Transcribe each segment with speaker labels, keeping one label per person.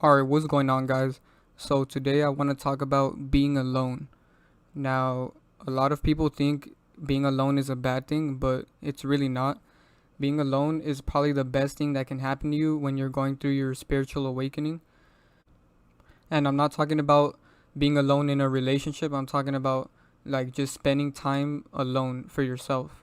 Speaker 1: Alright, what's going on, guys? So, today I want to talk about being alone. Now, a lot of people think being alone is a bad thing, but it's really not. Being alone is probably the best thing that can happen to you when you're going through your spiritual awakening. And I'm not talking about being alone in a relationship, I'm talking about like just spending time alone for yourself.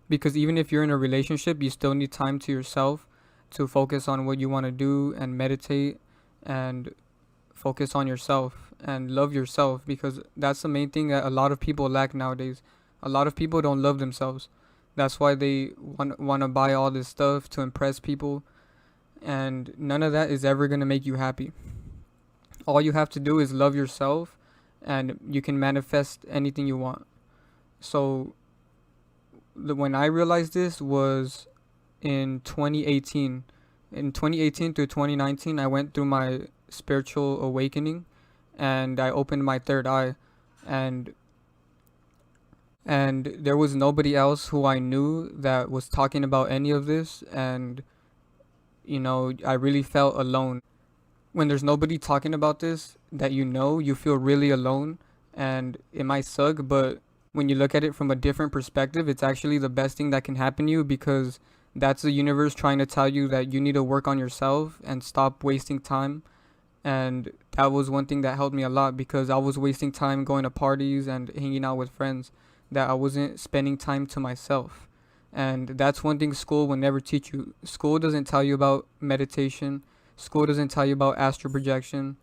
Speaker 1: Because even if you're in a relationship, you still need time to yourself to focus on what you want to do and meditate and focus on yourself and love yourself, because that's the main thing that a lot of people lack nowadays. A lot of people don't love themselves. That's why they want to buy all this stuff to impress people, and none of that is ever going to make you happy. All you have to do is love yourself, and you can manifest anything you want. So when I realized this was in 2018. In 2018 through 2019, I went through my spiritual awakening, and I opened my third eye, and there was nobody else who I knew that was talking about any of this, and I really felt alone. When there's nobody talking about this that you feel really alone, and it might suck, but when you look at it from a different perspective, it's actually the best thing that can happen to you, because that's the universe trying to tell you that you need to work on yourself and stop wasting time. And that was one thing that helped me a lot, because I was wasting time going to parties and hanging out with friends, that I wasn't spending time to myself. And that's one thing school will never teach you. School doesn't tell you about meditation. School doesn't tell you about astral projection.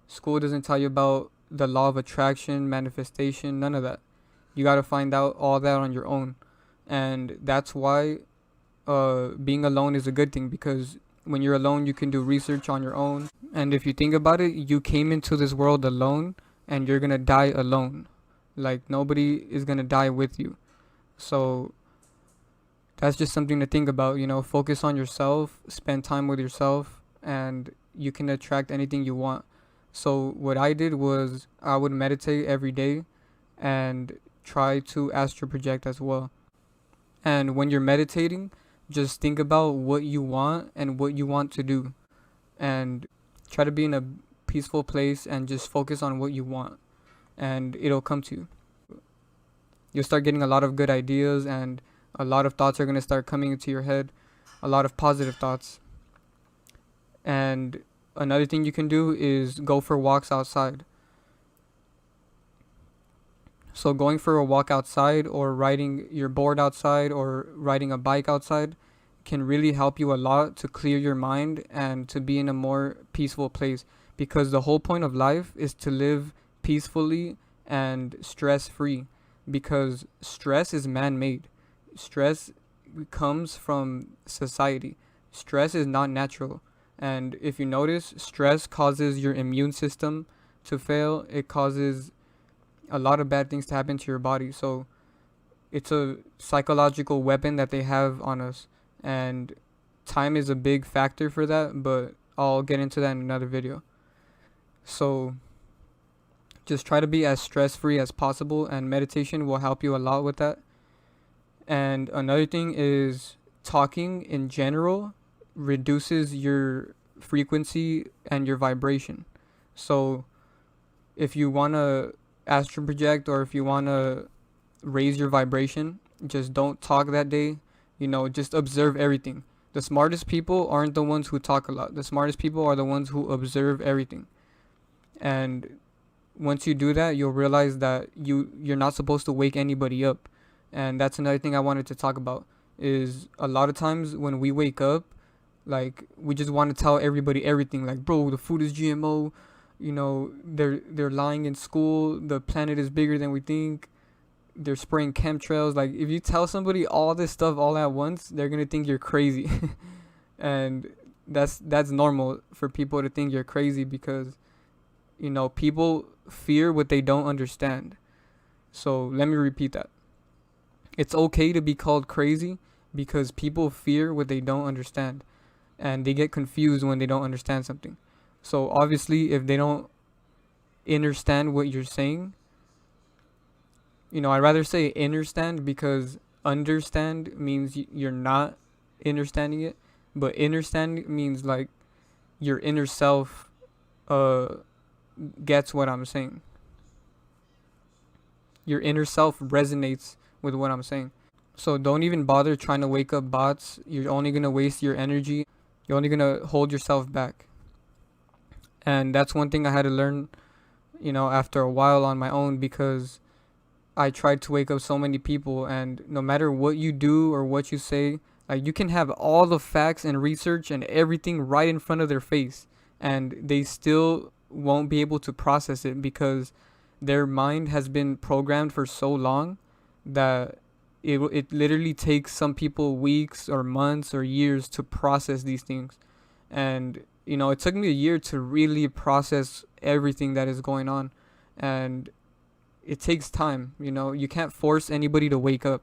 Speaker 1: School doesn't tell you about the law of attraction, manifestation, none of that. You got to find out all that on your own. And that's why being alone is a good thing, because when you're alone, you can do research on your own. And if you think about it, you came into this world alone, and you're going to die alone. Like, nobody is going to die with you. So that's just something to think about. Focus on yourself, spend time with yourself, and you can attract anything you want. So what I did was I would meditate every day and try to astral project as well. And when you're meditating, just think about what you want and what you want to do, and try to be in a peaceful place and just focus on what you want, and it'll come to you. You'll start getting a lot of good ideas, and a lot of thoughts are going to start coming into your head, a lot of positive thoughts. And another thing you can do is go for walks outside. So going for a walk outside, or riding your board outside, or riding a bike outside can really help you a lot to clear your mind and to be in a more peaceful place, because the whole point of life is to live peacefully and stress free, because stress is man-made. Stress comes from society. Stress is not natural. And if you notice, stress causes your immune system to fail. It causes a lot of bad things to happen to your body. So it's a psychological weapon that they have on us, and time is a big factor for that, but I'll get into that in another video. So just try to be as stress free as possible, and meditation will help you a lot with that. And another thing is, talking in general reduces your frequency and your vibration. So if you want to astral project, or if you want to raise your vibration, just don't talk that day. Just observe everything. The smartest people aren't the ones who talk a lot. The smartest people are the ones who observe everything. And once you do that, you'll realize that you're not supposed to wake anybody up. And that's another thing I wanted to talk about, is a lot of times when we wake up, like, we just want to tell everybody everything, like, bro, the food is GMO, they're lying in school, the planet is bigger than we think, they're spraying chemtrails. Like, if you tell somebody all this stuff all at once, they're gonna think you're crazy. And that's normal for people to think you're crazy, because people fear what they don't understand. So let me repeat that. It's okay to be called crazy, because people fear what they don't understand, and they get confused when they don't understand something. So obviously, if they don't understand what you're saying, I'd rather say understand, because understand means you're not understanding it, but understand means like your inner self uh gets what I'm saying. Your inner self resonates with what I'm saying. So don't even bother trying to wake up bots. You're only gonna waste your energy. You're only gonna hold yourself back. And that's one thing I had to learn, after a while on my own, because I tried to wake up so many people, and no matter what you do or what you say, like, you can have all the facts and research and everything right in front of their face, and they still won't be able to process it because their mind has been programmed for so long that it literally takes some people weeks or months or years to process these things. And it took me a year to really process everything that is going on, and it takes time. You can't force anybody to wake up.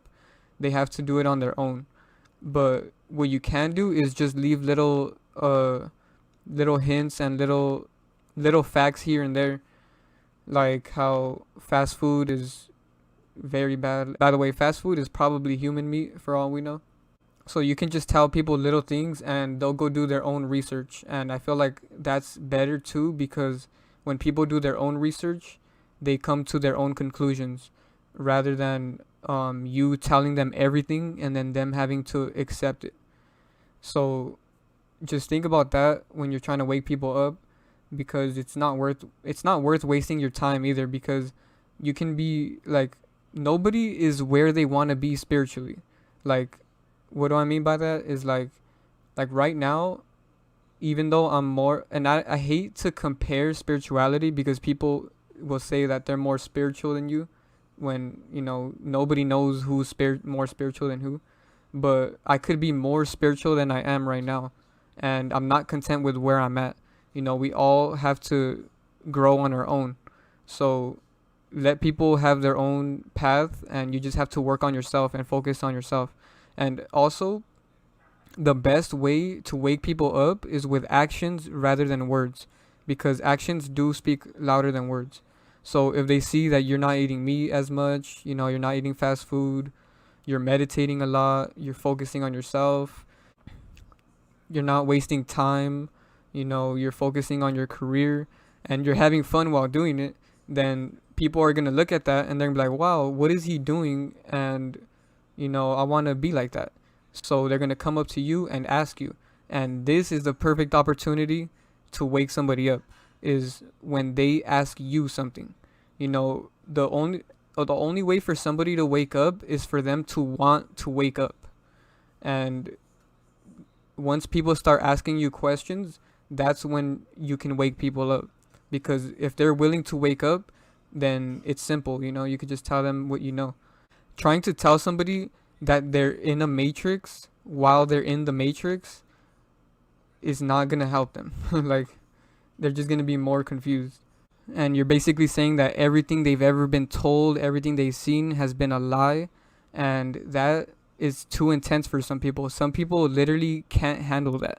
Speaker 1: They have to do it on their own. But what you can do is just leave little hints and little facts here and there, like how fast food is very bad. By the way, fast food is probably human meat for all we know. So you can just tell people little things and they'll go do their own research. And I feel like that's better too, because when people do their own research, they come to their own conclusions rather than you telling them everything and then them having to accept it. So just think about that when you're trying to wake people up, because it's not worth wasting your time either, because you can be like, nobody is where they want to be spiritually. Like, what do I mean by that is like right now, even though I'm more, and I hate to compare spirituality, because people will say that they're more spiritual than you, when nobody knows who's more spiritual than who. But I could be more spiritual than I am right now, and I'm not content with where I'm at. We all have to grow on our own. So let people have their own path, and you just have to work on yourself and focus on yourself. And also, the best way to wake people up is with actions rather than words, because actions do speak louder than words. So if they see that you're not eating meat as much, you're not eating fast food, you're meditating a lot, you're focusing on yourself, you're not wasting time, you're focusing on your career, and you're having fun while doing it, then people are going to look at that and they're going to be like, wow, what is he doing? And, I want to be like that. So they're going to come up to you and ask you. And this is the perfect opportunity to wake somebody up, is when they ask you something. The only way for somebody to wake up is for them to want to wake up. And once people start asking you questions, that's when you can wake people up. Because if they're willing to wake up, then it's simple. You could just tell them what you know. Trying to tell somebody that they're in a matrix while they're in the matrix is not going to help them. Like, they're just going to be more confused. And you're basically saying that everything they've ever been told, everything they've seen has been a lie. And that is too intense for some people. Some people literally can't handle that.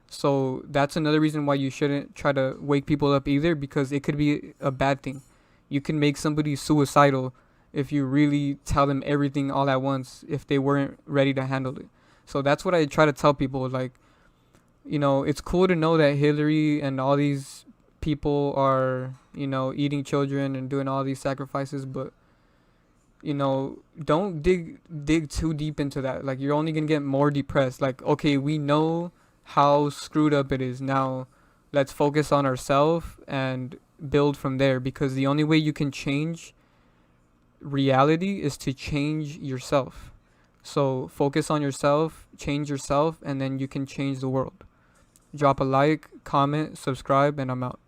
Speaker 1: So that's another reason why you shouldn't try to wake people up either, because it could be a bad thing. You can make somebody suicidal if you really tell them everything all at once, if they weren't ready to handle it. So that's what I try to tell people. Like, it's cool to know that Hillary and all these people are, eating children and doing all these sacrifices, but don't dig too deep into that. Like, you're only gonna get more depressed. Like, okay, we know how screwed up it is. Now let's focus on ourselves and build from there, because the only way you can change reality is to change yourself. So focus on yourself, change yourself, and then you can change the world. Drop a like, comment, subscribe, and I'm out.